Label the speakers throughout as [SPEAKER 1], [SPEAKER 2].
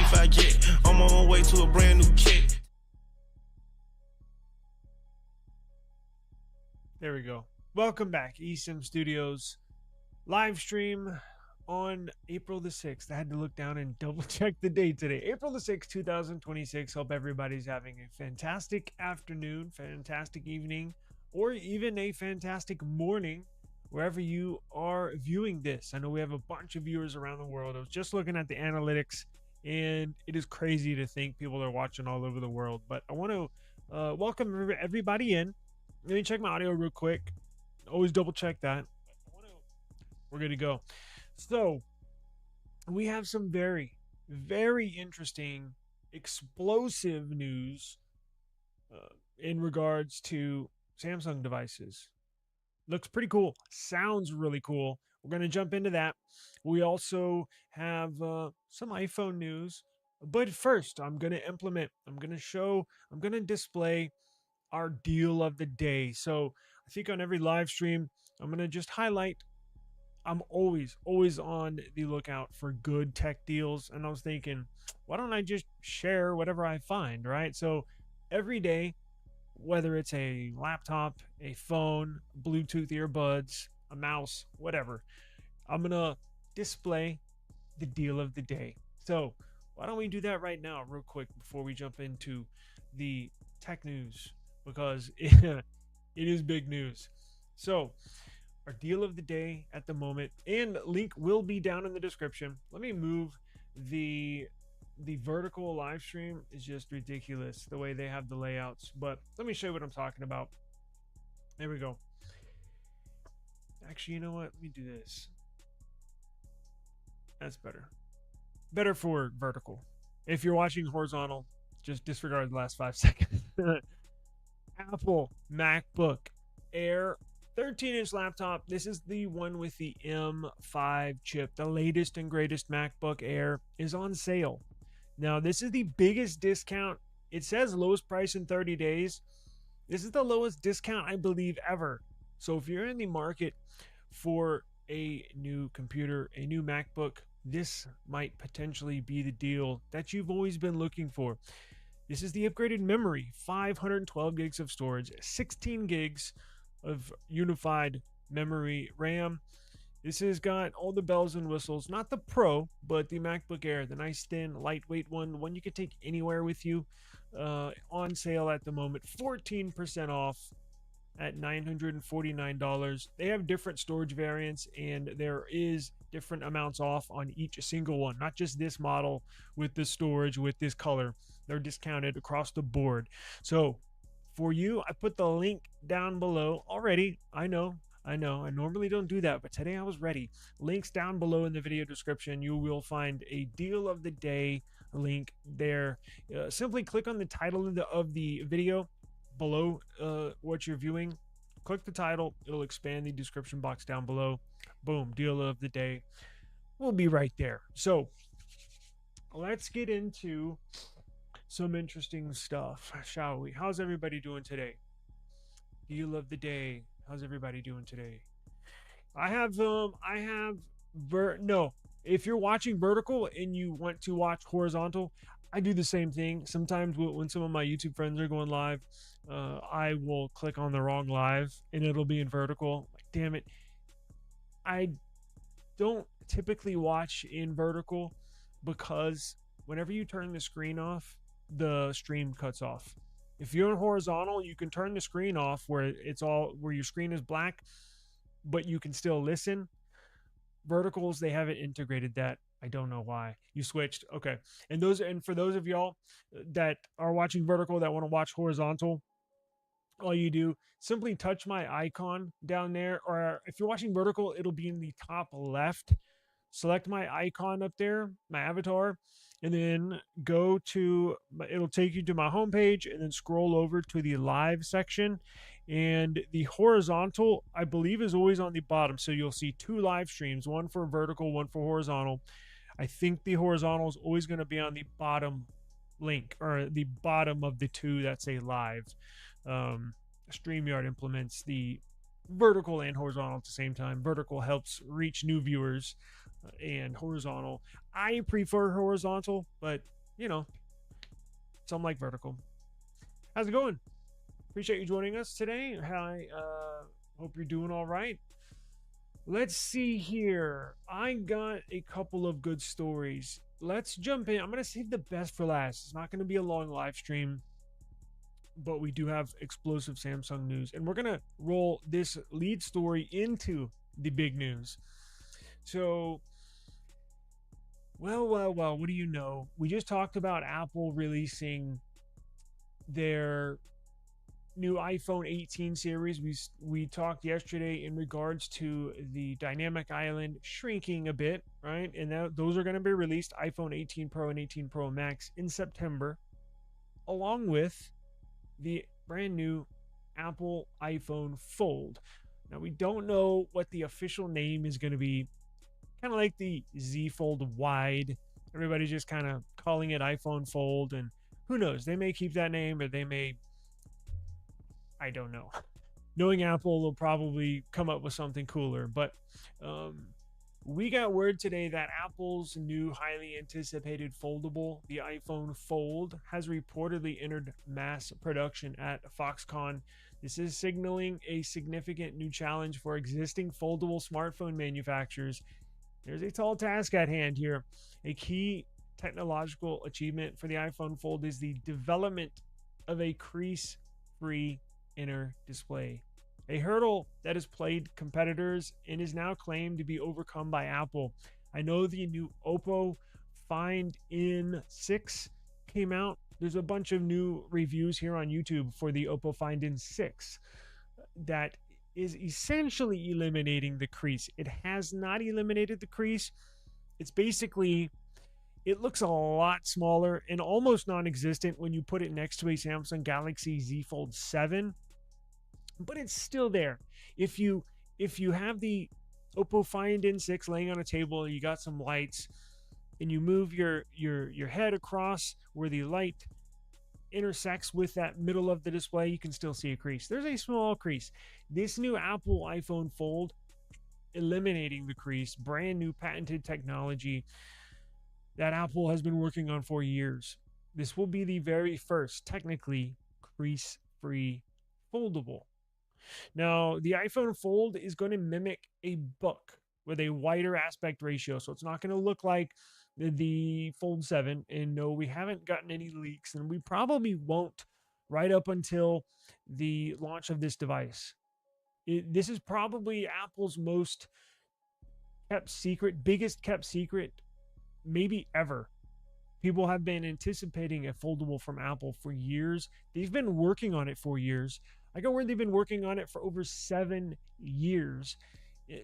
[SPEAKER 1] if I get. I'm on my way to a brand new kick.
[SPEAKER 2] There we go. Welcome back, eSIM Studios live stream on April the 6th. I had to look down and double check the date today. April the 6th, 2026. Hope everybody's having a fantastic afternoon, fantastic evening, or even a fantastic morning wherever you are viewing this. I know we have a bunch of viewers around the world. I was just looking at the analytics, and it is crazy to think people are watching all over the world. But I want to welcome everybody in. Let me check my audio real quick. Always double check that. We're good to go. So we have some very, very interesting, explosive news in regards to Samsung devices. Looks pretty cool. Sounds really cool. We're going to jump into that. We also have some iPhone news. But first, I'm going to display our deal of the day. So I think on every live stream, I'm going to just highlight. I'm always on the lookout for good tech deals. And I was thinking, why don't I just share whatever I find, right? So every day, whether it's a laptop, a phone, Bluetooth earbuds, a mouse, whatever, I'm going to display the deal of the day. So why don't we do that right now real quick before we jump into the tech news, because it is big news. So our deal of the day at the moment, and link will be down in the description. Let me move the vertical live stream is just ridiculous the way they have the layouts, but let me show you what I'm talking about. There we go. Actually, you know what? Let me do this. That's better for vertical. If you're watching horizontal, just disregard the last 5 seconds. Apple MacBook Air 13-inch laptop. This is the one with the M5 chip. The latest and greatest MacBook Air is on sale. Now, this is the biggest discount. It says lowest price in 30 days. This is the lowest discount, I believe, ever. So if you're in the market for a new computer, a new MacBook, this might potentially be the deal that you've always been looking for. This is the upgraded memory, 512 gigs of storage, 16 gigs of unified memory RAM. This has got all the bells and whistles, not the Pro, but the MacBook Air, the nice thin, lightweight one you can take anywhere with you. On sale at the moment, 14% off at $949. They have different storage variants, and there is different amounts off on each single one, not just this model with this storage, with this color. They're discounted across the board. So for you, I put the link down below already. I know. I normally don't do that, but today I was ready. Links down below in the video description. You will find a deal of the day link there. Simply click on the title of the video below what you're viewing. Click the title. It'll expand the description box down below. Boom, deal of the day. We'll be right there. So let's get into some interesting stuff, shall we? How's everybody doing today? Deal of the day. How's everybody doing today? No. If you're watching vertical and you want to watch horizontal, I do the same thing. Sometimes when some of my YouTube friends are going live, I will click on the wrong live and it'll be in vertical. Like, damn it. I don't typically watch in vertical because whenever you turn the screen off, the stream cuts off. If you're in horizontal, you can turn the screen off where your screen is black, but you can still listen. Verticals, they haven't integrated that. I don't know why. You switched. Okay. And for those of y'all that are watching vertical that want to watch horizontal, all you do, simply touch my icon down there, or if you're watching vertical, it'll be in the top left. Select my icon up there, my avatar, and then it'll take you to my homepage, and then scroll over to the live section. And the horizontal, I believe, is always on the bottom. So you'll see 2 live streams, one for vertical, one for horizontal. I think the horizontal is always going to be on the bottom link, or the bottom of the 2 that say live. StreamYard implements the vertical and horizontal at the same time. Vertical helps reach new viewers, and horizontal, I prefer horizontal, but you know, some like vertical. How's it going? Appreciate you joining us today. Hi, hope you're doing all right. Let's see here. I got a couple of good stories. Let's jump in. I'm going to save the best for last. It's not going to be a long live stream, but we do have explosive Samsung news. And we're going to roll this lead story into the big news. So, well, what do you know? We just talked about Apple releasing their new iPhone 18 series. We talked yesterday in regards to the dynamic island shrinking a bit, right? And those are going to be released, iPhone 18 Pro and 18 Pro Max, in September, along with the brand new Apple iPhone Fold. Now, we don't know what the official name is going to be. Kind of like the Z Fold Wide. Everybody's just kind of calling it iPhone Fold, and who knows? They may keep that name, or they may, I don't know. Knowing Apple, will probably come up with something cooler. But we got word today that Apple's new highly anticipated foldable, the iPhone Fold, has reportedly entered mass production at Foxconn. This is signaling a significant new challenge for existing foldable smartphone manufacturers. There's a tall task at hand here. A key technological achievement for the iPhone Fold is the development of a crease-free inner display, a hurdle that has plagued competitors and is now claimed to be overcome by Apple. I know the new Oppo Find N6 came out. There's a bunch of new reviews here on YouTube for the Oppo Find N6 that is essentially eliminating the crease. It has not eliminated the crease. It's basically, it looks a lot smaller and almost non-existent when you put it next to a Samsung Galaxy Z Fold 7, but it's still there. If you have the Oppo Find N6 laying on a table, you got some lights, and you move your head across where the light intersects with that middle of the display, you can still see a crease. There's a small crease. This new Apple iPhone Fold, eliminating the crease, brand new patented technology that Apple has been working on for years. This will be the very first, technically, crease-free foldable. Now, the iPhone Fold is going to mimic a book with a wider aspect ratio, so it's not going to look like the Fold 7. And no, we haven't gotten any leaks, and we probably won't right up until the launch of this device. This is probably Apple's most kept secret, biggest kept secret, maybe ever. People have been anticipating a foldable from Apple for years. They've been working on it for years. I got word they've been working on it for over 7 years.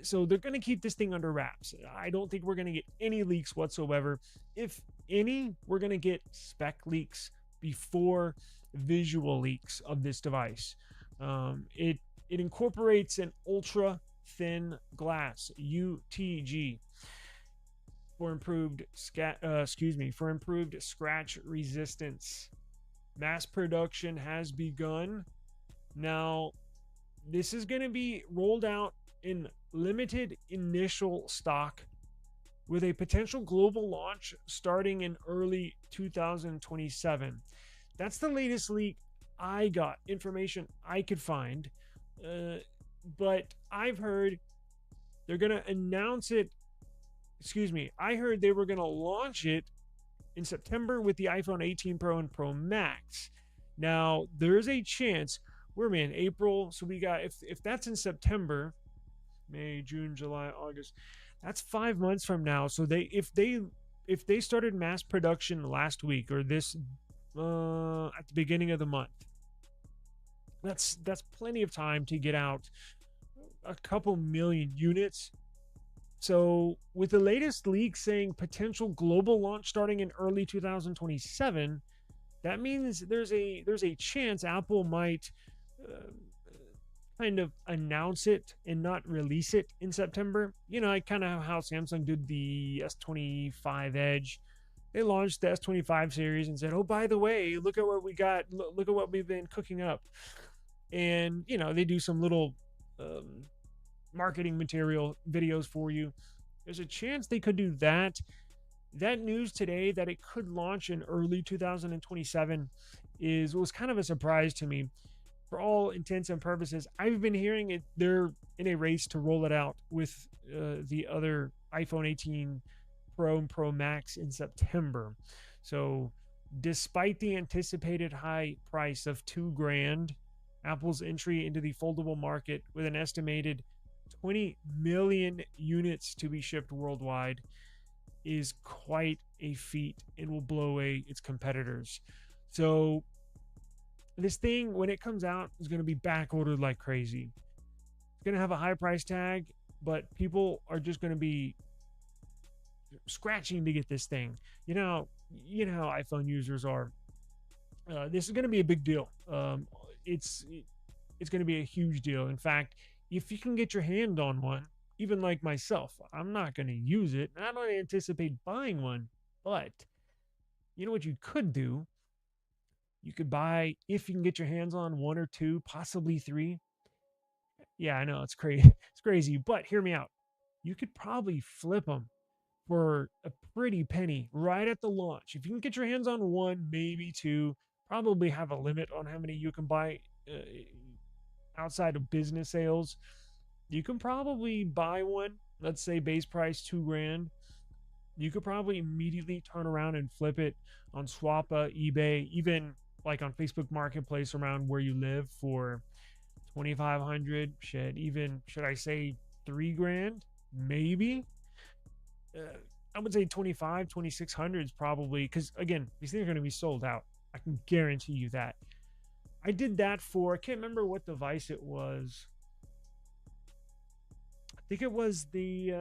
[SPEAKER 2] So they're going to keep this thing under wraps. I don't think we're going to get any leaks whatsoever. If any, we're going to get spec leaks before visual leaks of this device. It incorporates an ultra thin glass, UTG, for improved scratch resistance. Mass production has begun. Now, this is going to be rolled out in limited initial stock with a potential global launch starting in early 2027. That's the latest leak I got, information I could find. But I've heard they're going to announce it. I heard they were going to launch it in September with the iPhone 18 Pro and Pro Max. Now, there's a chance we're in April, so we got, if that's in September, May, June, July, August, that's 5 months from now. So if they started mass production last week or this at the beginning of the month, that's plenty of time to get out a couple million units. So with the latest leak saying potential global launch starting in early 2027, that means there's a chance Apple might kind of announce it and not release it in September. You know, kind of how Samsung did the S25 Edge. They launched the S25 series and said, "Oh, by the way, look at what we got. Look at what we've been cooking up." And, you know, they do some little marketing material videos for you. There's a chance they could do that. That news today that it could launch in early 2027 was kind of a surprise to me. For all intents and purposes, I've been hearing it. They're in a race to roll it out with the other iPhone 18 Pro and Pro Max in September. So, despite the anticipated high price of $2,000, Apple's entry into the foldable market with an estimated 20 million units to be shipped worldwide is quite a feat and will blow away its competitors. So, this thing, when it comes out, is going to be back ordered like crazy. It's going to have a high price tag, but people are just going to be scratching to get this thing. How iPhone users are. This is going to be a big deal. It's going to be a huge deal. In fact, if you can get your hand on one, even like myself, I'm not going to use it. I don't anticipate buying one, but you know what you could do? You could buy, if you can get your hands on one or two, possibly three. Yeah, I know it's crazy. It's crazy, but hear me out. You could probably flip them for a pretty penny right at the launch. If you can get your hands on one, maybe two, probably have a limit on how many you can buy outside of business sales. You can probably buy one, let's say base price $2,000. You could probably immediately turn around and flip it on Swappa, eBay, even like on Facebook Marketplace around where you live for 2,500. Shit, even should I say $3,000? Maybe. I would say 2,600 is probably, because again, these things are going to be sold out. I can guarantee you that. I did that for, I can't remember what device it was. I think it was the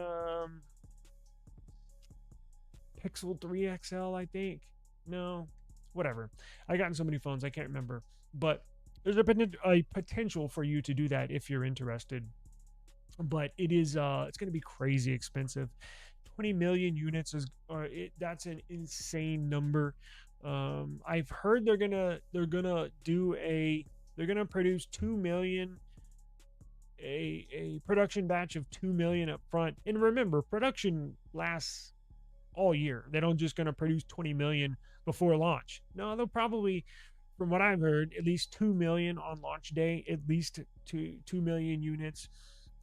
[SPEAKER 2] Pixel 3 XL, I think. No, whatever. I gotten so many phones, I can't remember. But there's a potential for you to do that if you're interested. But it's going to be crazy expensive. 20 million units that's an insane number. I've heard they're gonna produce 2 million, a production batch of 2 million up front. And remember, production lasts all year. They don't just gonna produce 20 million before launch. No, they'll probably, from what I've heard, at least 2 million on launch day, at least 2 million units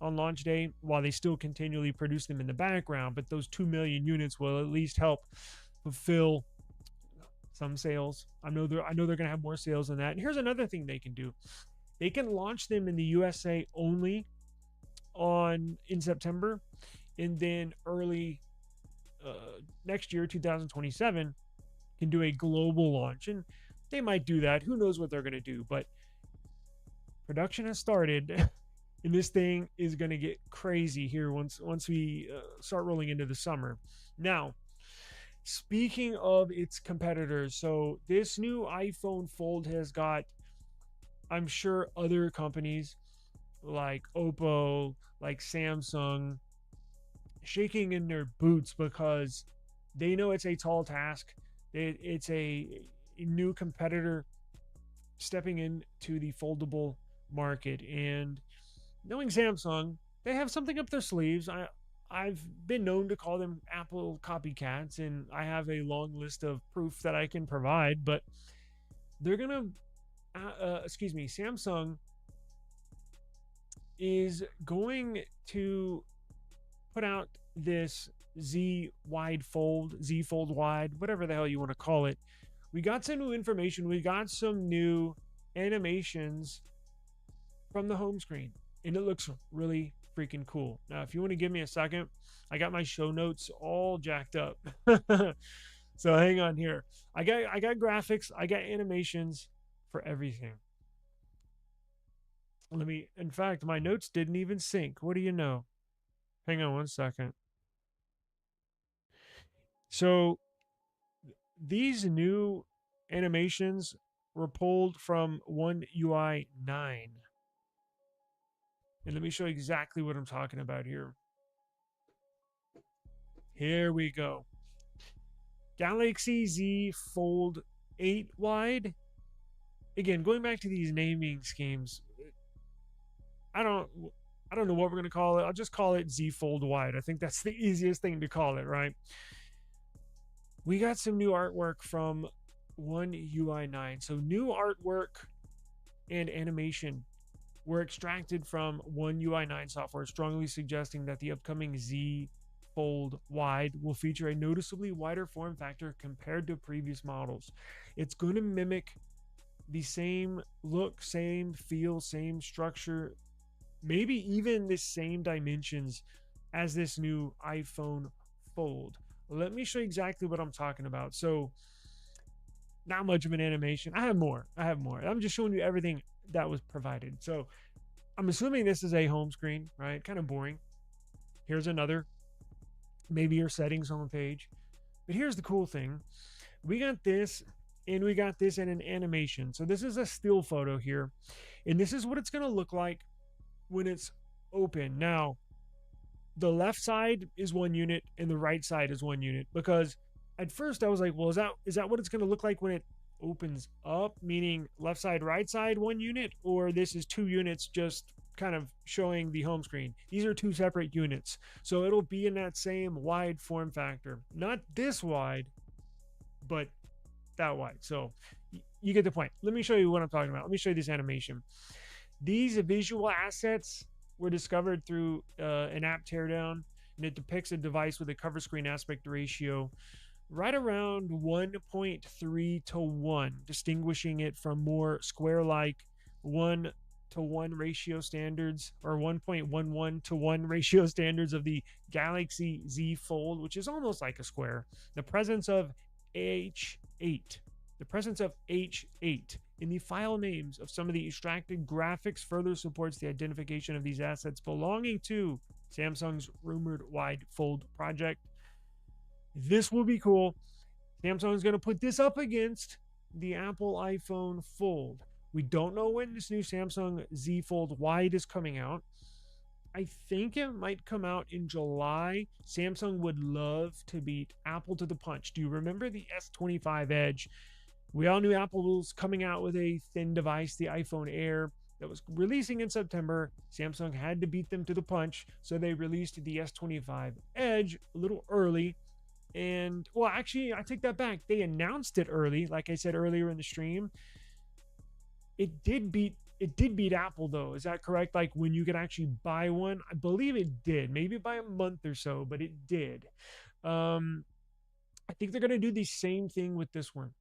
[SPEAKER 2] on launch day, while they still continually produce them in the background. But those 2 million units will at least help fulfill some sales. I know they're gonna have more sales than that. And here's another thing they can do: they can launch them in the USA only in September, and then early next year, 2027, can do a global launch. And they might do that. Who knows what they're gonna do? But production has started. And this thing is going to get crazy here once we start rolling into the summer. Now, speaking of its competitors, so this new iPhone Fold has got, I'm sure, other companies like Oppo, like Samsung, shaking in their boots because they know it's a tall task. It's a new competitor stepping into the foldable market. And knowing Samsung, they have something up their sleeves. I've been known to call them Apple copycats, and I have a long list of proof that I can provide. But they're gonna, Samsung is going to put out this Z Fold Wide, whatever the hell you want to call it. We got some new information. We got some new animations from the home screen, and it looks really freaking cool. Now, if you want to give me a second, I got my show notes all jacked up. So hang on here. I got graphics, I got animations for everything. In fact, my notes didn't even sync. What do you know? Hang on one second. So these new animations were pulled from One UI 9. And let me show you exactly what I'm talking about here. Here we go. Galaxy Z Fold 8 wide. Again, going back to these naming schemes, I don't know what we're going to call it. I'll just call it Z Fold wide. I think that's the easiest thing to call it, right? we got some new artwork from One UI 9. So new artwork and animation were extracted from One UI 9 software, strongly suggesting that the upcoming Z Fold Wide will feature a noticeably wider form factor compared to previous models. It's going to mimic the same look, same feel, same structure, maybe even the same dimensions as this new iPhone Fold. Let me show you exactly what I'm talking about. So, not much of an animation. I have more. I'm just showing you everything that was provided. So, I'm assuming this is a home screen, right? Kind of boring. Here's another, maybe your settings homepage. But here's the cool thing. We got this, and we got this in an animation. So this is a still photo here. And this is what it's going to look like when it's open. Now, the left side is one unit and the right side is one unit, because at first I was like, well, is that what it's going to look like when it opens up, meaning left side, right side, one unit, or this is two units just kind of showing the home screen? These are two separate units. So it'll be in that same wide form factor, not this wide, but that wide. So you get the point. Let me show you what I'm talking about. Let me show you this animation. These visual assets were discovered through an app teardown, and it depicts a device with a cover screen aspect ratio right around 1.3 to 1, distinguishing it from more square-like 1-to-1 ratio standards, or 1.11 to 1 ratio standards of the Galaxy Z Fold, which is almost like a square. The presence of H8 in the file names of some of the extracted graphics further supports the identification of these assets belonging to Samsung's rumored wide fold project. This will be cool. Samsung's going to put this up against the Apple iPhone Fold. We don't know when this new Samsung Z Fold Wide is coming out. I think it might come out in July. Samsung would love to beat Apple to the punch. Do you remember the S25 Edge? We all knew Apple was coming out with a thin device, the iPhone Air, that was releasing in September. Samsung had to beat them to the punch, so they released the S25 Edge a little early. And, well, actually, I take that back. They announced it early, like I said earlier in the stream. It did beat Apple, though. Is that correct? Like, when you could actually buy one? I believe it did. Maybe by a month or so, but it did. I think they're going to do the same thing with this one.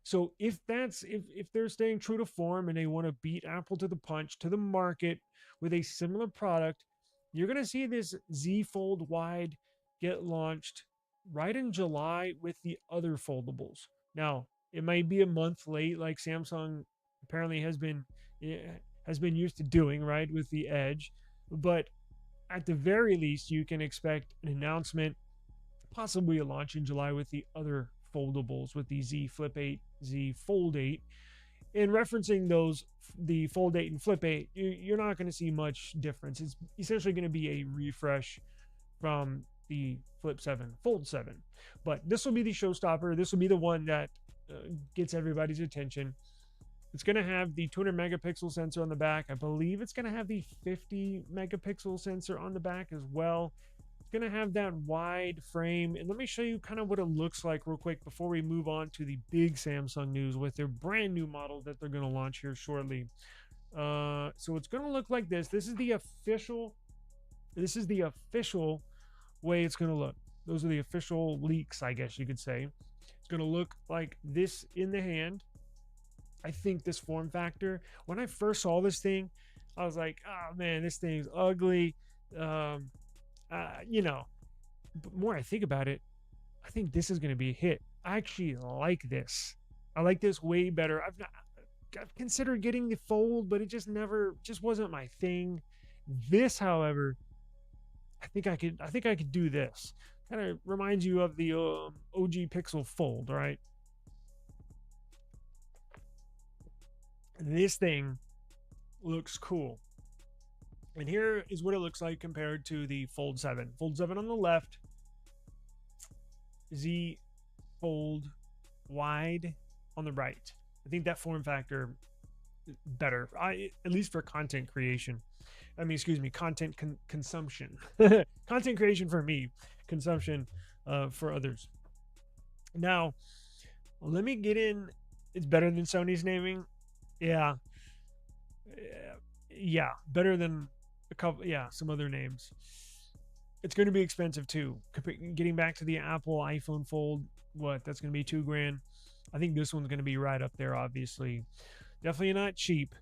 [SPEAKER 2] So if they're staying true to form and they want to beat Apple to the punch, to the market with a similar product, you're going to see this Z Fold Wide get launched right in July with the other foldables. Now, it might be a month late, like Samsung apparently has been used to doing, right, with the Edge, but at the very least, you can expect an announcement, possibly a launch in July with the other foldables, with the Z Flip 8, Z Fold 8. In referencing those, the Fold 8 and Flip 8, you're not going to see much difference. It's essentially going to be a refresh from the Flip 7, Fold 7. But this will be the showstopper. This will be the one that gets everybody's attention. It's going to have the 200 megapixel sensor on the back. I believe it's going to have the 50 megapixel sensor on the back as well. It's going to have that wide frame. And let me show you kind of what it looks like real quick before we move on to the big Samsung news with their brand new model that they're going to launch here shortly. So it's going to look like this. This is the official way it's going to look. Those are the official leaks, I guess you could say. It's going to look like this in the hand. I think this form factor, when I first saw this thing, I was like, oh man, this thing's ugly. But more I think about it, I think this is going to be a hit. I actually like this. I like this way better. I've considered getting the Fold, but it just wasn't my thing. This, however, I think I could do this. Kind of reminds you of the OG Pixel Fold, right? This thing looks cool. And here is what it looks like compared to the Fold 7. Fold 7 on the left, Z Fold Wide on the right. I think that form factor better, at least for content creation. Content consumption. Content creation for me, consumption for others. Now, let me get in. It's better than Sony's naming. Yeah. Yeah. Better than a couple. Yeah. Some other names. It's going to be expensive too. Getting back to the Apple iPhone Fold, what? That's going to be $2,000. I think this one's going to be right up there, obviously. Definitely not cheap.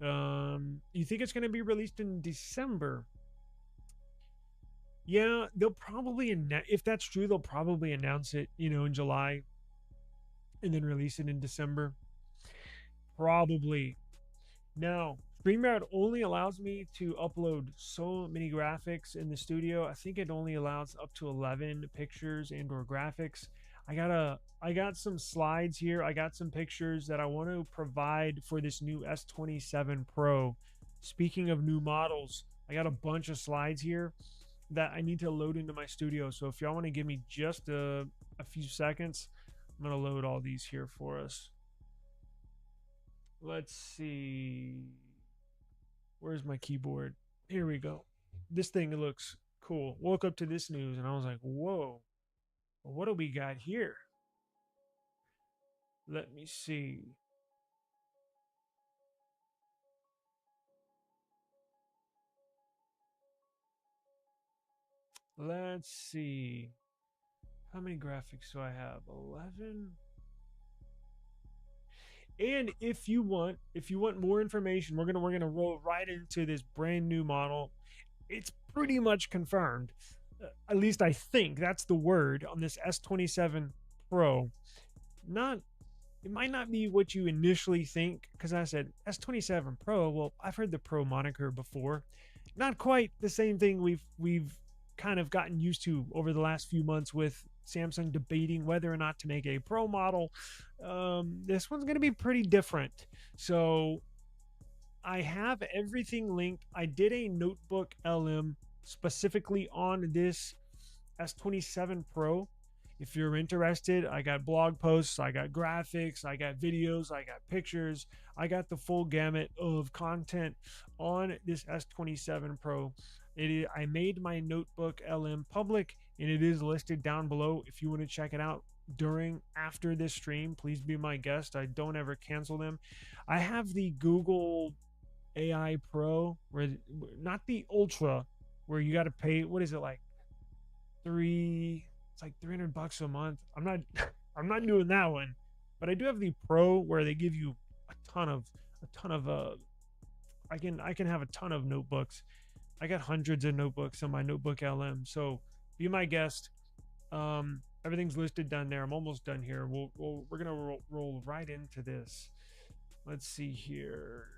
[SPEAKER 2] You think it's going to be released in December? Yeah, they'll probably if that's true, they'll probably announce it, in July and then release it in December. Probably. Now, StreamYard only allows me to upload so many graphics in the studio. I think it only allows up to 11 pictures and or graphics. I got some slides here. I got some pictures that I want to provide for this new S27 Pro. Speaking of new models, I got a bunch of slides here that I need to load into my studio. So if y'all want to give me just a few seconds, I'm going to load all these here for us. Let's see. Where's my keyboard? Here we go. This thing looks cool. Woke up to this news and I was like, whoa, what do we got here? Let me see. Let's see. How many graphics do I have? 11. And if you want more information, we're gonna roll right into this brand new model. It's pretty much confirmed. At least I think that's the word on this S27 Pro. Not It might not be what you initially think, because I said S27 Pro. Well, I've heard the Pro moniker before. Not quite the same thing we've kind of gotten used to over the last few months with Samsung debating whether or not to make a Pro model. This one's going to be pretty different. So I have everything linked. I did a NotebookLM specifically on this S27 Pro. If you're interested, I got blog posts, I got graphics, I got videos, I got pictures, I got the full gamut of content on this S27 Pro. I made my NotebookLM public and it is listed down below if you want to check it out after this stream. Please be my guest. I don't ever cancel them. I have the Google AI Pro, where not the Ultra, where you got to pay. What is it like? It's like $300 a month. I'm not doing that one, but I do have the Pro where they give you a ton of I can have a ton of notebooks. I got hundreds of notebooks on my NotebookLM. So be my guest. Everything's listed down there. I'm almost done here. We're gonna roll right into this. Let's see here.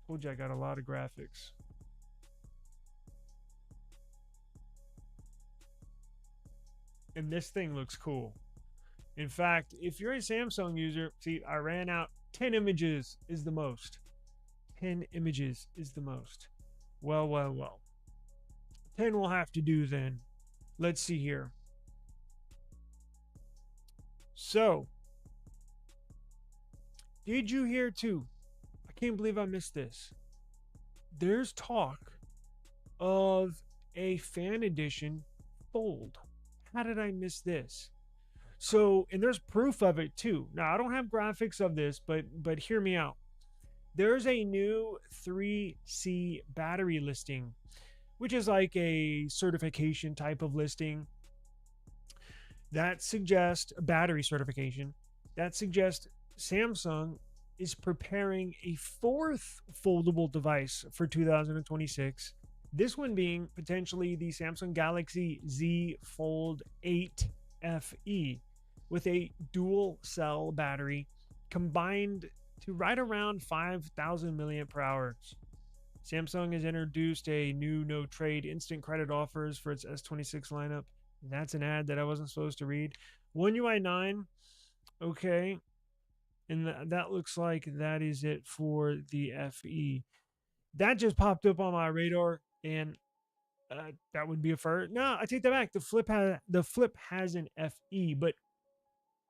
[SPEAKER 2] Told you I got a lot of graphics. And this thing looks cool. In fact, if you're a Samsung user, see, I ran out. 10 images is the most. 10 images is the most. Well. 10 will have to do then. Let's see here. So, did you hear too? I can't believe I missed this. There's talk of a fan edition Fold. How did I miss this? So, and there's proof of it too. Now, I don't have graphics of this, but hear me out. There's a new 3C battery listing, which is like a certification type of listing that suggests a battery certification that suggests Samsung is preparing a fourth foldable device for 2026. This one being potentially the Samsung Galaxy Z Fold 8 FE with a dual cell battery combined to right around 5,000 milliamp hours. Samsung has introduced a new no trade instant credit offers for its S26 lineup. That's an ad that I wasn't supposed to read. One UI 9, okay. And that looks like that is it for the FE. That just popped up on my radar, and that would be a first. No, I take that back. The Flip has an FE, but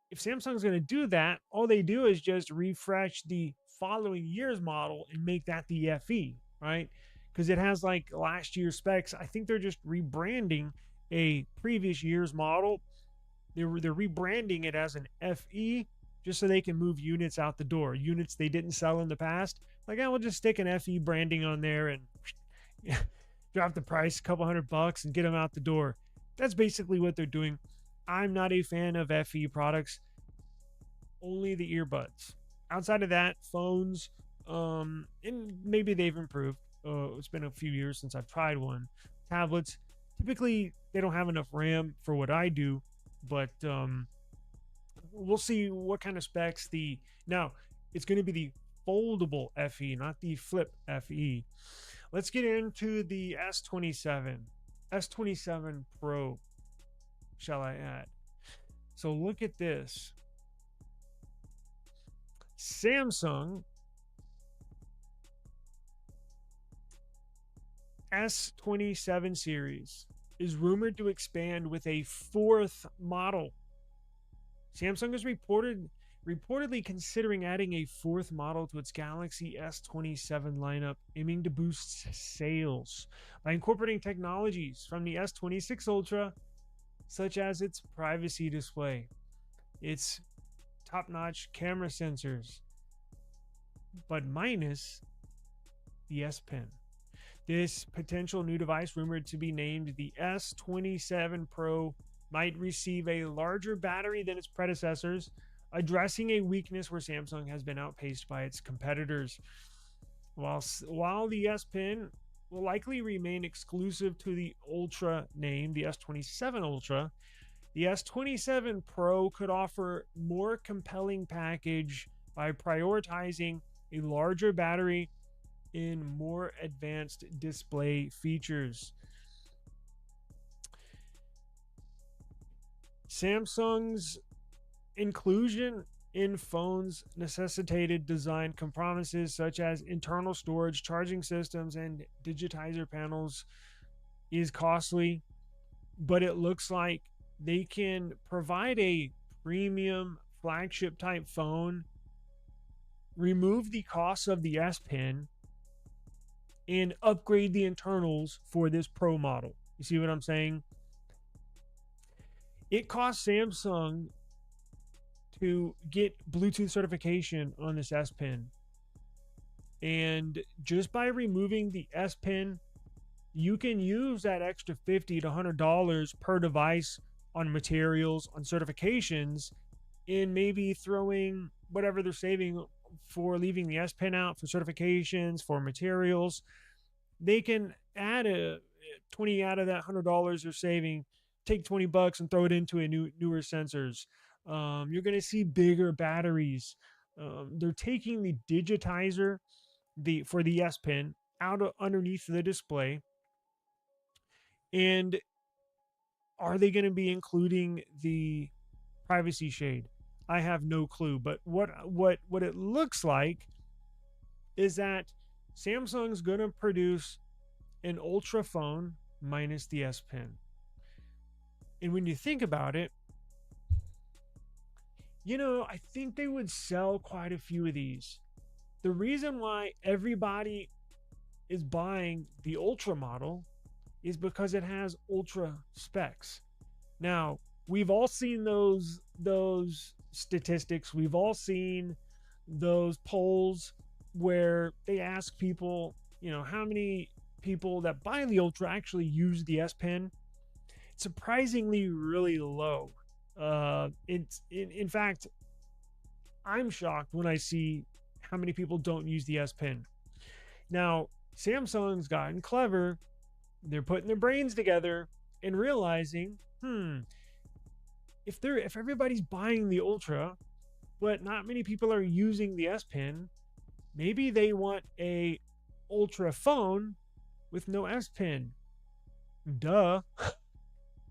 [SPEAKER 2] if Samsung's going to do that, all they do is just refresh the following year's model and make that the FE, right? Because it has like last year's specs. I think they're just rebranding a previous year's model They're rebranding it as an FE just so they can move units out the door. Units they didn't sell in the past. Like, we'll just stick an FE branding on there and drop the price a couple $100 and get them out the door. That's basically what they're doing. I'm not a fan of FE products. Only the earbuds. Outside of that, phones, and maybe they've improved. It's been a few years since I've tried one. Tablets, typically they don't have enough RAM for what I do, but we'll see what kind of specs now it's going to be the foldable FE, not the flip FE. Let's get into the S27 Pro, shall I add. So look at this. Samsung S27 series is rumored to expand with a fourth model. Samsung is reportedly considering adding a fourth model to its Galaxy S27 lineup, aiming to boost sales by incorporating technologies from the S26 Ultra, such as its privacy display, its top-notch camera sensors, but minus the S Pen. This potential new device, rumored to be named the S27 Pro, might receive a larger battery than its predecessors, addressing a weakness where Samsung has been outpaced by its competitors. While the S Pen will likely remain exclusive to the Ultra name, the S27 Ultra, the S27 Pro could offer more compelling package by prioritizing a larger battery in more advanced display features. Samsung's inclusion in phones necessitated design compromises such as internal storage, charging systems, and digitizer panels is costly, but it looks like they can provide a premium flagship type phone, remove the cost of the S Pen, and upgrade the internals for this Pro model. You see what I'm saying? It costs Samsung to get Bluetooth certification on this S Pen. And just by removing the S Pen, you can use that extra $50 to $100 per device on materials, on certifications, and maybe throwing whatever they're saving for leaving the S Pen out for certifications, for materials. They can add a 20 out of that $100 they're saving, take $20 and throw it into a newer sensors. You're going to see bigger batteries. They're taking the digitizer for the S Pen out underneath the display. And are they going to be including the privacy shade? I have no clue. But what it looks like is that Samsung's going to produce an Ultra phone minus the S Pen. And when you think about it, I think they would sell quite a few of these. The reason why everybody is buying the Ultra model is because it has Ultra specs. Now, we've all seen those statistics. We've all seen those polls where they ask people, how many people that buy the Ultra actually use the S Pen. It's surprisingly really low. In fact, I'm shocked when I see how many people don't use the S Pen. Now, Samsung's gotten clever. They're putting their brains together and realizing, if everybody's buying the Ultra, but not many people are using the S Pen, maybe they want a Ultra phone with no S Pen. Duh.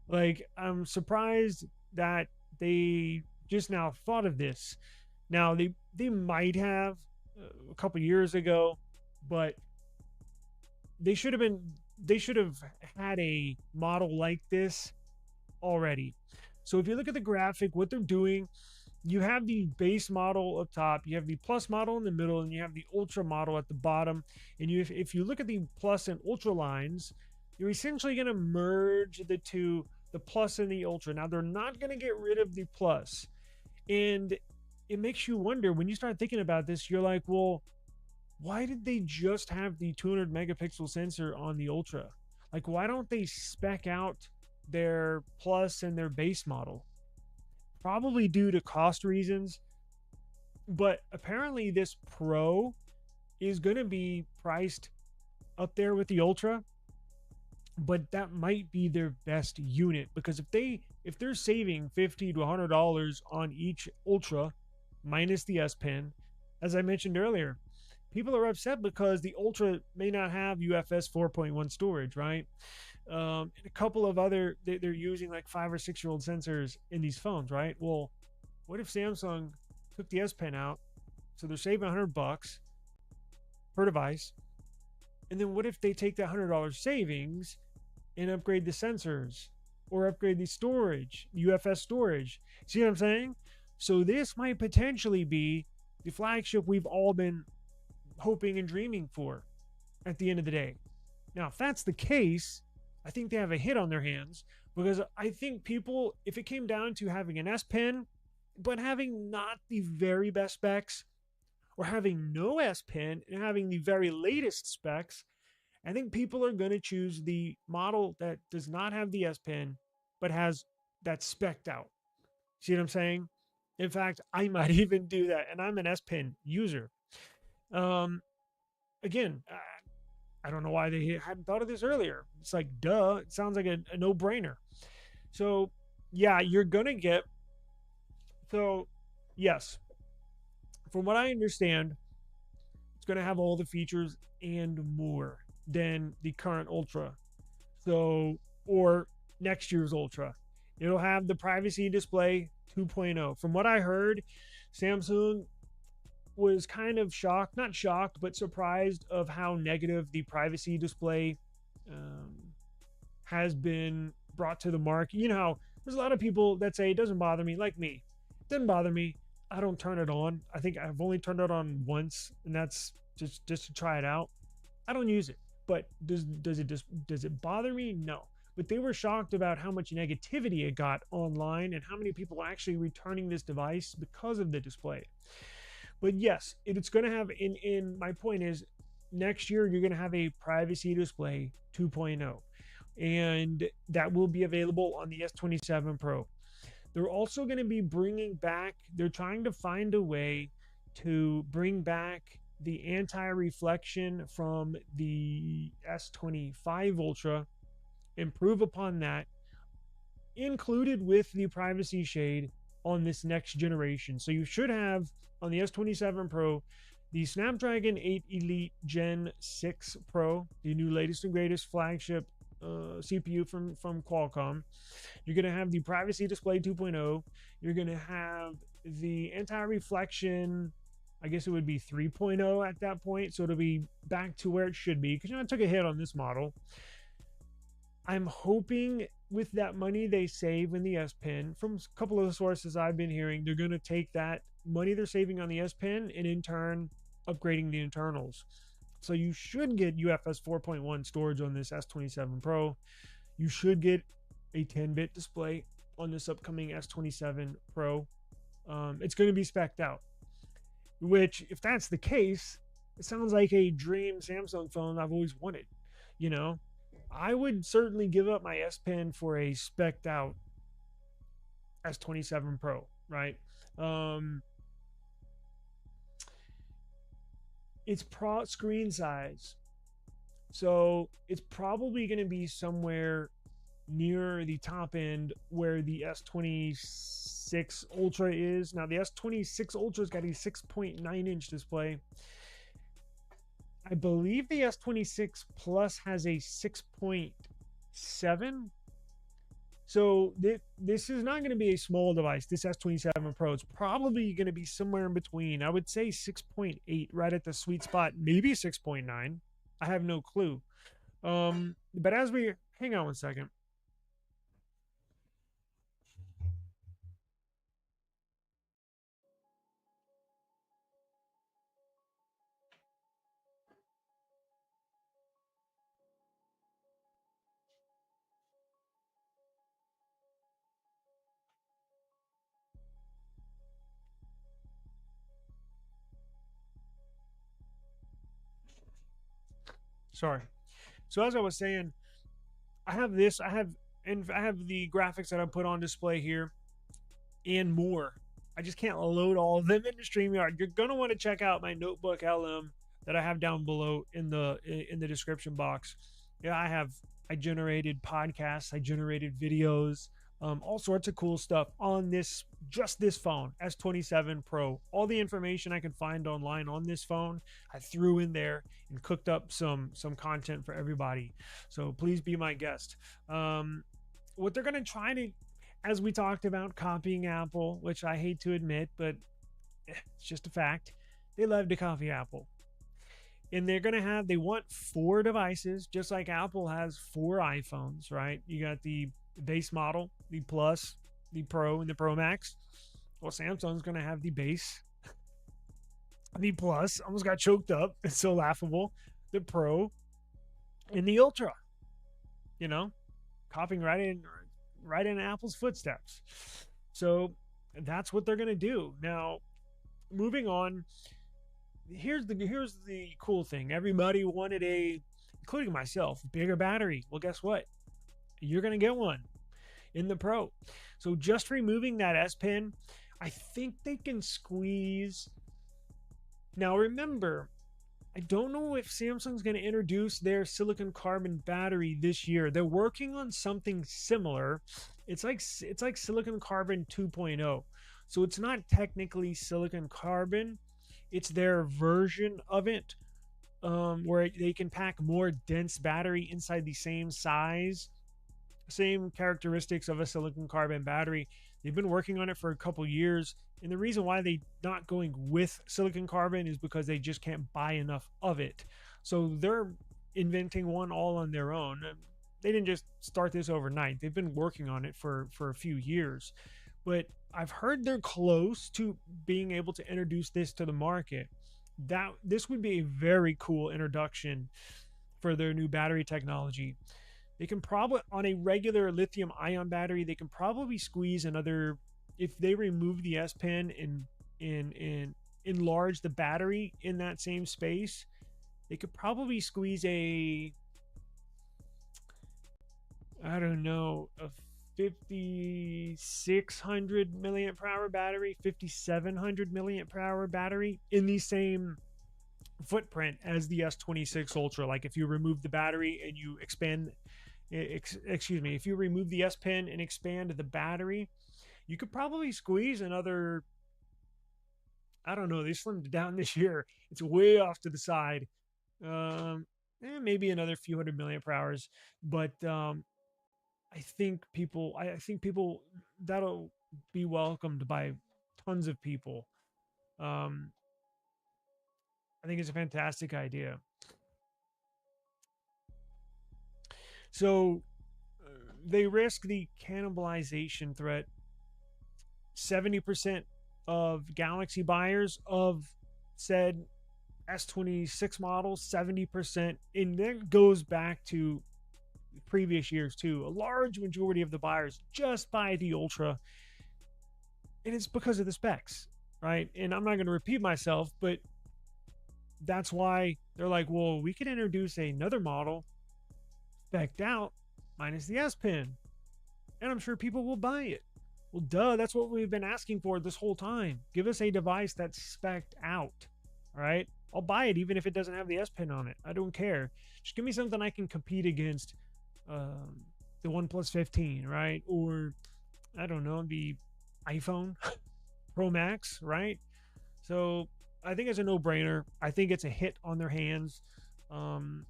[SPEAKER 2] Like, I'm surprised that they just now thought of this. Now, they might have a couple years ago, but they should have had a model like this already. So if you look at the graphic, what they're doing, you have the base model up top, you have the Plus model in the middle, and you have the Ultra model at the bottom. And if you look at the Plus and Ultra lines, you're essentially going to merge the two the Plus and the Ultra. Now, they're not going to get rid of the Plus. And it makes you wonder when you start thinking about this, you're like, well, why did they just have the 200 megapixel sensor on the Ultra? Like, why don't they spec out their Plus and their base model? Probably due to cost reasons. But apparently, this Pro is going to be priced up there with the Ultra, but that might be their best unit, because if they're saving $50 to $100 on each Ultra minus the S Pen, as I mentioned earlier, people are upset because the Ultra may not have UFS 4.1 storage, right? And a couple of other, they're using like 5 or 6-year-old sensors in these phones, right? Well, what if Samsung took the S Pen out, so they're saving $100 per device, and then what if they take that $100 savings and upgrade the sensors or upgrade the storage, UFS storage? See what I'm saying? So this might potentially be the flagship we've all been hoping and dreaming for at the end of the day. Now, if that's the case, I think they have a hit on their hands, because I think people, if it came down to having an S Pen, but having not the very best specs, or having no S Pen and having the very latest specs, I think people are going to choose the model that does not have the S Pen, but has that specced out. See what I'm saying? In fact, I might even do that, and I'm an S Pen user. Um, Again, I don't know why they hadn't thought of this earlier. It's like, duh, it sounds like a no-brainer. So, yeah, you're going to get... So, yes, from what I understand, it's going to have all the features and more than the current Ultra. So, or next year's Ultra. It'll have the privacy display 2.0. From what I heard, Samsung was kind of shocked, not shocked, but surprised of how negative the privacy display has been brought to the market. You know how there's a lot of people that say it doesn't bother me, like me. It doesn't bother me. I don't turn it on. I think I've only turned it on once, and that's just to try it out. I don't use it, but does it bother me? No. But they were shocked about how much negativity it got online and how many people are actually returning this device because of the display. But yes, it's going to have, in my point is, next year you're going to have a privacy display 2.0, and that will be available on the S27 Pro. They're also going to be bringing back, they're trying to find a way to bring back the anti-reflection from the S25 Ultra, improve upon that, included with the privacy shade on this next generation. So you should have on the S27 Pro the Snapdragon 8 Elite Gen 6 Pro, the new latest and greatest flagship CPU from Qualcomm. You're going to have the privacy display 2.0. You're going to have the anti-reflection, I guess it would be 3.0 at that point. So it'll be back to where it should be, because, you know, I took a hit on this model. I'm hoping with that money they save in the S Pen, from a couple of the sources I've been hearing, they're going to take that money they're saving on the S Pen and in turn upgrading the internals. So you should get UFS 4.1 storage on this S27 Pro. You should get a 10-bit display on this upcoming S27 Pro. It's going to be spec'd out, which, if that's the case, it sounds like a dream Samsung phone I've always wanted. You know, I would certainly give up my S Pen for a spec'd out S27 Pro, right? It's screen size, so it's probably going to be somewhere near the top end where the S26 Ultra is. Now, the S26 Ultra's got a 6.9-inch display. I believe the S26 Plus has a 6.7. So this is not going to be a small device. This S27 Pro is probably going to be somewhere in between. I would say 6.8, right at the sweet spot, maybe 6.9. I have no clue. But as we hang on one second. Sorry. So as I was saying, I have this. I have the graphics that I put on display here, and more. I just can't load all of them into StreamYard. You're gonna want to check out my NotebookLM that I have down below in the description box. Yeah, I generated podcasts, I generated videos, all sorts of cool stuff on this phone, S27 Pro. All the information I could find online on this phone, I threw in there and cooked up some content for everybody. So please be my guest. What they're gonna try to, as we talked about, copying Apple, which I hate to admit, but it's just a fact. They love to copy Apple. And they want 4 devices, just like Apple has 4 iPhones, right? You got the base model, the Plus, the Pro, and the Pro Max. Well, Samsung's going to have the base, the Plus, almost got choked up. It's so laughable. The Pro, and the Ultra. You know, copying right in Apple's footsteps. So that's what they're going to do. Now, moving on, here's the cool thing. Everybody wanted including myself, bigger battery. Well, guess what? You're going to get one in the Pro. So just removing that S Pen, I think they can squeeze. Now remember, I don't know if Samsung's going to introduce their silicon carbon battery this year. They're working on something similar. It's like silicon carbon 2.0. So it's not technically silicon carbon. It's their version of it, where they can pack more dense battery inside the same size, same characteristics of a silicon carbon battery. They've been working on it for a couple years. And the reason why they're not going with silicon carbon is because they just can't buy enough of it. So they're inventing one all on their own. They didn't just start this overnight. They've been working on it for a few years. But I've heard they're close to being able to introduce this to the market. This would be a very cool introduction for their new battery technology. They can probably, on a regular lithium ion battery, they can probably squeeze another, if they remove the S Pen and enlarge the battery in that same space, they could probably squeeze a 5,600 milliamp per hour battery, 5,700 milliamp per hour battery in the same footprint as the S26 Ultra. Like if you remove the battery and you if you remove the S Pen and expand the battery, you could probably squeeze another, I don't know, they slimmed it down this year. It's way off to the side. Maybe another few hundred milliamp per hours. But I think people that'll be welcomed by tons of people. I think it's a fantastic idea. So they risk the cannibalization threat. 70% of Galaxy buyers of said S26 models, 70%, and that goes back to previous years too. A large majority of the buyers just buy the Ultra, and it's because of the specs, right? And I'm not going to repeat myself, but that's why they're like, well, we could introduce another model spec'd out minus the S Pen, and I'm sure people will buy it. Well, duh, that's what we've been asking for this whole time. Give us a device that's spec'd out. All right, I'll buy it even if it doesn't have the S Pen on it. I don't care. Just give me something I can compete against the OnePlus 15, right? Or I don't know, the iPhone Pro Max, right? So I think it's a no-brainer. I think it's a hit on their hands. And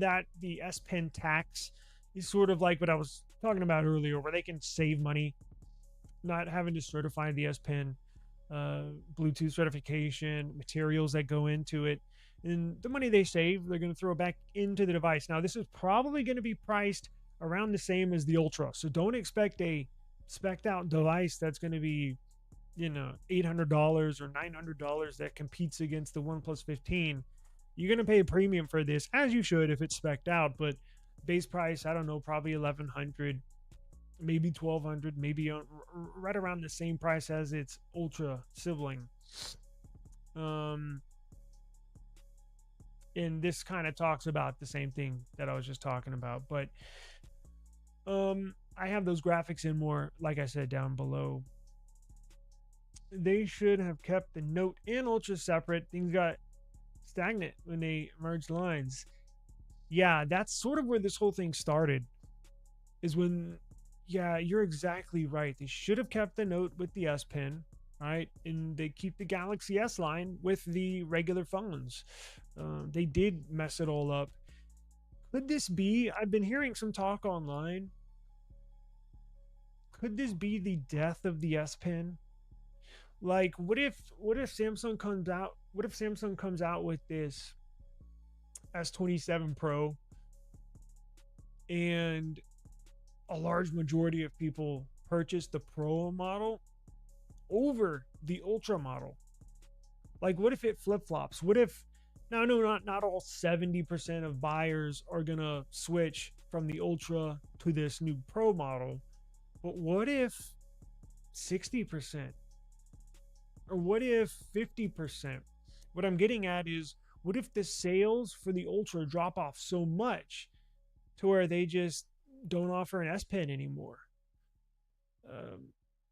[SPEAKER 2] that the S Pen tax is sort of like what I was talking about earlier, where they can save money not having to certify the S Pen, Bluetooth certification, materials that go into it. And the money they save, they're going to throw back into the device. Now, this is probably going to be priced around the same as the Ultra. So don't expect a spec'd out device that's going to be, $800 or $900 that competes against the OnePlus 15. You're going to pay a premium for this, as you should if it's spec'd out. But base price, I don't know, probably $1,100, maybe $1,200, maybe right around the same price as its Ultra sibling. And this kind of talks about the same thing that I was just talking about. But I have those graphics in more, like I said, down below. They should have kept the Note and Ultra separate. Things got stagnant when they merged lines. Yeah, that's sort of where this whole thing started. Is when, yeah, you're exactly right. They should have kept the Note with the S Pen, right? And they keep the Galaxy S line with the regular phones. They did mess it all up. Could this be? I've been hearing some talk online. Could this be the death of the S Pen? Like, what if Samsung comes out? What if Samsung comes out with this S27 Pro, and a large majority of people purchase the Pro model over the Ultra model? Like, what if it flip flops? What if, now, no, not all 70% of buyers are gonna switch from the Ultra to this new Pro model, but what if 60%? Or what if 50%? What I'm getting at is, what if the sales for the Ultra drop off so much to where they just don't offer an S Pen anymore?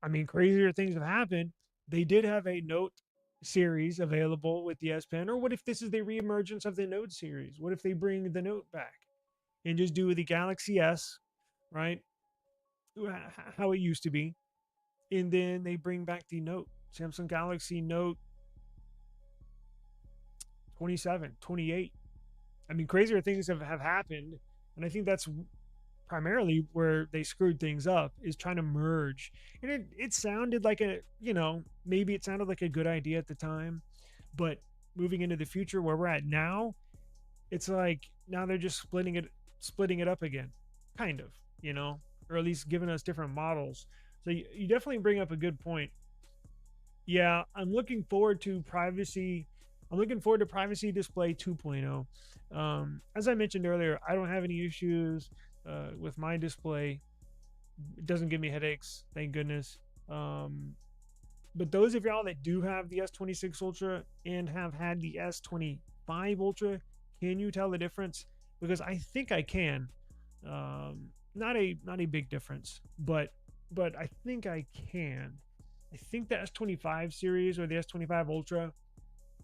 [SPEAKER 2] I mean, crazier things have happened. They did have a Note series available with the S Pen. Or what if this is the reemergence of the Note series? What if they bring the Note back and just do the Galaxy S, right? How it used to be. And then they bring back the Note, Samsung Galaxy Note 27, 28. I mean, crazier things have happened. And I think that's primarily where they screwed things up, is trying to merge. And it sounded like maybe it sounded like a good idea at the time, but moving into the future where we're at now, it's like now they're just splitting it up again, kind of, or at least giving us different models. So you definitely bring up a good point. Yeah, I'm looking forward to Privacy Display 2.0. As I mentioned earlier, I don't have any issues with my display. It doesn't give me headaches, thank goodness. But those of y'all that do have the S26 Ultra and have had the S25 Ultra, can you tell the difference? Because I think I can. Not a big difference, but I think I can. I think the S25 series or the S25 Ultra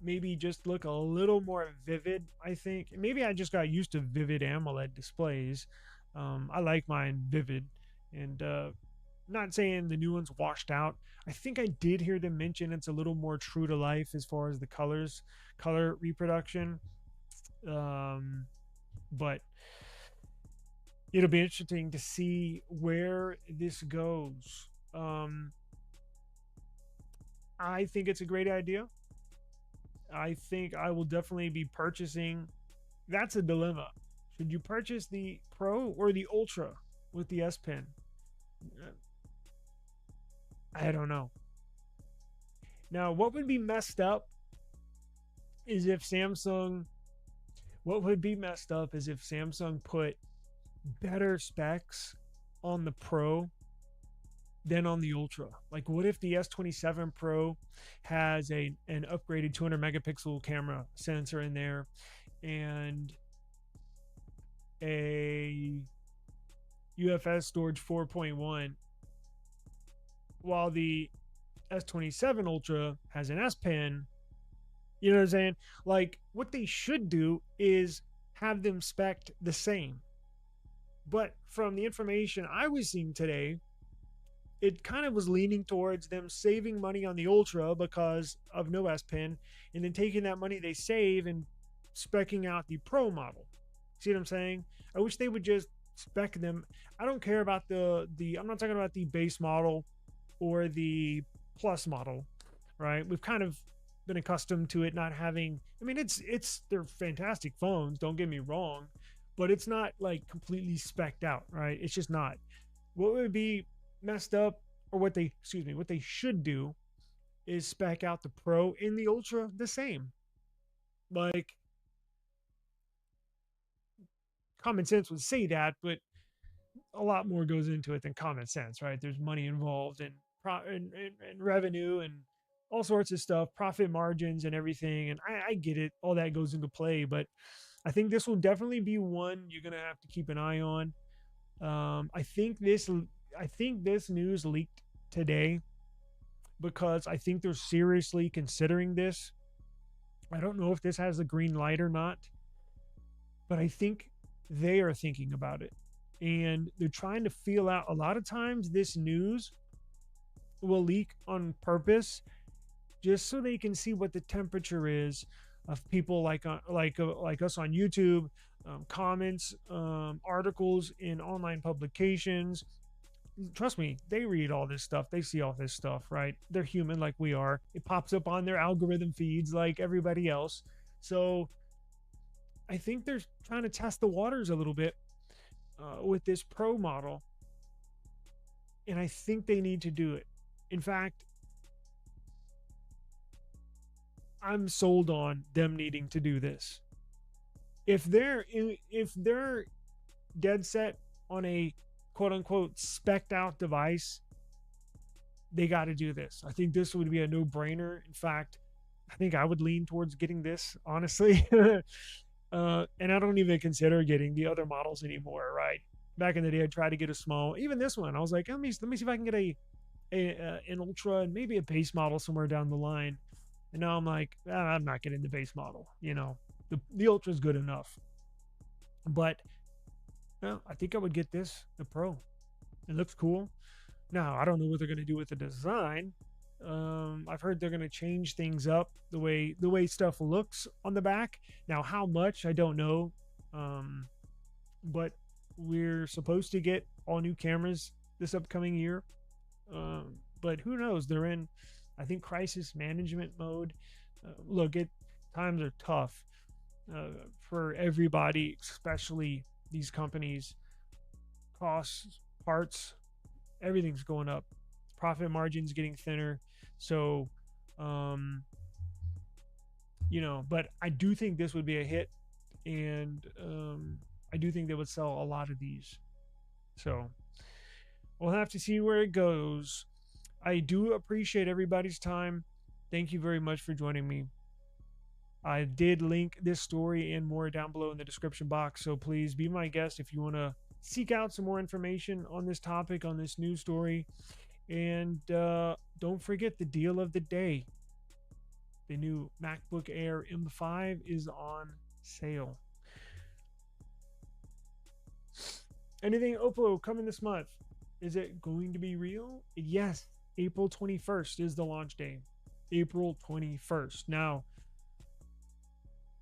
[SPEAKER 2] maybe just look a little more vivid. I think maybe I just got used to vivid AMOLED displays. I like mine vivid, and not saying the new one's washed out. I think I did hear them mention it's a little more true to life as far as the color reproduction. But it'll be interesting to see where this goes. I think it's a great idea. I think I will definitely be purchasing. That's a dilemma. Should you purchase the Pro or the Ultra with the S Pen? I don't know. Now, what would be messed up is if Samsung. What would be messed up is if Samsung put better specs on the Pro than on the Ultra. Like, what if the S27 Pro has an upgraded 200 megapixel camera sensor in there and a UFS storage 4.1, while the S27 Ultra has an S Pen? You know what I'm saying? Like, what they should do is have them spec'd the same. But from the information I was seeing today, it kind of was leaning towards them saving money on the Ultra because of no S Pen, and then taking that money they save and speccing out the Pro model. See what I'm saying? I wish they would just spec them. I don't care about the I'm not talking about the base model or the Plus model, right? We've kind of been accustomed to it not having. I mean, they're fantastic phones. Don't get me wrong, but it's not like completely specced out, right? It's just not. What would be messed up, or what they should do, is spec out the Pro and the Ultra the same. Like, common sense would say that, but a lot more goes into it than common sense, right? There's money involved and revenue and all sorts of stuff, profit margins and everything. And I get it, all that goes into play, but I think this will definitely be one you're gonna have to keep an eye on. I think this news leaked today because I think they're seriously considering this. I don't know if this has the green light or not, but I think they are thinking about it. And they're trying to feel out. A lot of times this news will leak on purpose just so they can see what the temperature is of people like us on YouTube, comments, articles in online publications. Trust me, they read all this stuff. They see all this stuff, right? They're human like we are. It pops up on their algorithm feeds like everybody else. So I think they're trying to test the waters a little bit with this Pro model. And I think they need to do it. In fact, I'm sold on them needing to do this. If they're dead set on a quote unquote specced out device, they got to do this. I think this would be a no-brainer. In fact, I think I would lean towards getting this, honestly. And I don't even consider getting the other models anymore, right? Back in the day, I tried to get a small, even this one. I was like, let me see if I can get an ultra and maybe a base model somewhere down the line. And now I'm like, I'm not getting the base model. You know, the ultra is good enough. But well, I think I would get this, the Pro. It looks cool. Now, I don't know what they're going to do with the design. I've heard they're going to change things up the way stuff looks on the back. Now, how much, I don't know. But we're supposed to get all new cameras this upcoming year. But who knows? They're in, I think, crisis management mode. Look, times are tough for everybody, especially these companies. Costs, parts, everything's going up. Profit margins getting thinner. So, but I do think this would be a hit, and I do think they would sell a lot of these. So we'll have to see where it goes. I do appreciate everybody's time. Thank you very much for joining me. I did link this story and more down below in the description box, so please be my guest if you want to seek out some more information on this topic, on this news story. And don't forget the deal of the day. The new MacBook Air M5 is on sale. Anything Oppo coming this month? Is it going to be real? Yes. April 21st is the launch day. April 21st. Now,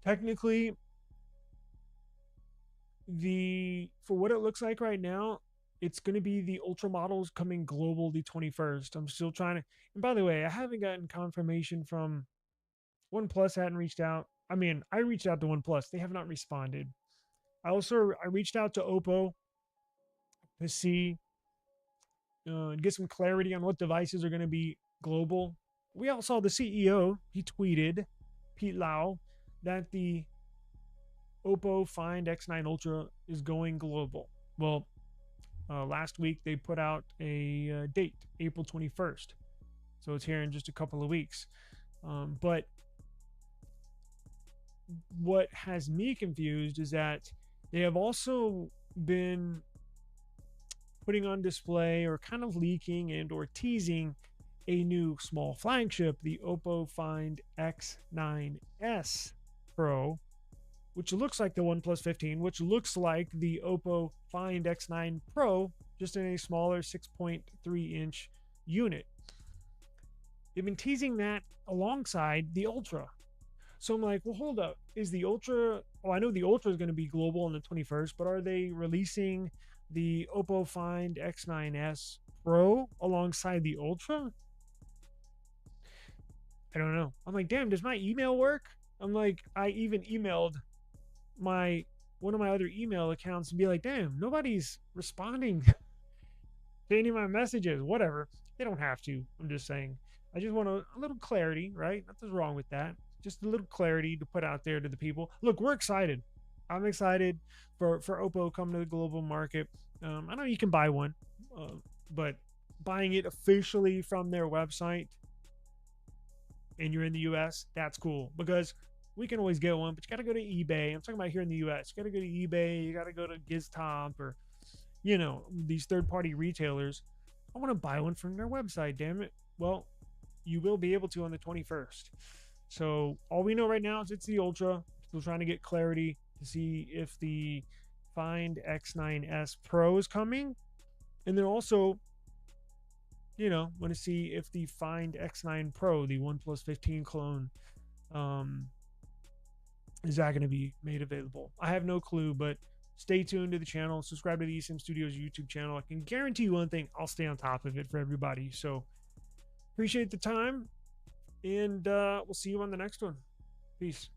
[SPEAKER 2] technically, for what it looks like right now, it's going to be the Ultra models coming global the 21st. I'm still trying to, and by the way, I haven't gotten confirmation from OnePlus. Hadn't reached out. I mean, I reached out to OnePlus. They have not responded. I reached out to Oppo to see, get some clarity on what devices are going to be global. We all saw the CEO. He tweeted, Pete Lau, that the Oppo Find X9 Ultra is going global. Well, last week they put out a date, April 21st. So it's here in just a couple of weeks. But what has me confused is that they have also been putting on display or kind of leaking and or teasing a new small flagship, the Oppo Find X9s Pro, which looks like the OnePlus 15, which looks like the Oppo Find X9 Pro, just in a smaller 6.3-inch unit. They've been teasing that alongside the Ultra. So I'm like, well, hold up. Is the Ultra... Oh, I know the Ultra is going to be global on the 21st, but are they releasing the Oppo Find X9s Pro alongside the Ultra? I don't know. I'm like, damn, does my email work? I'm like, I even emailed one of my other email accounts and be like, damn, nobody's responding to any of my messages. Whatever. They don't have to. I'm just saying. I just want a little clarity, right? Nothing's wrong with that. Just a little clarity to put out there to the people. Look, we're excited. I'm excited for Oppo coming to the global market. I know you can buy one, but buying it officially from their website, and you're in the US, that's cool because we can always get one, but you got to go to eBay. I'm talking about here in the US. You got to go to eBay, you got to go to GizTop or, you know, these third-party retailers. I want to buy one from their website, damn it. Well, you will be able to on the 21st. So all we know right now is it's the Ultra. Still trying to get clarity to see if the Find X9s Pro is coming. And then also, you know, want to see if the Find X9 Pro, the OnePlus 15 clone, is that going to be made available? I have no clue, but stay tuned to the channel. Subscribe to the eSIM Studios YouTube channel. I can guarantee you one thing. I'll stay on top of it for everybody. So appreciate the time, and we'll see you on the next one. Peace.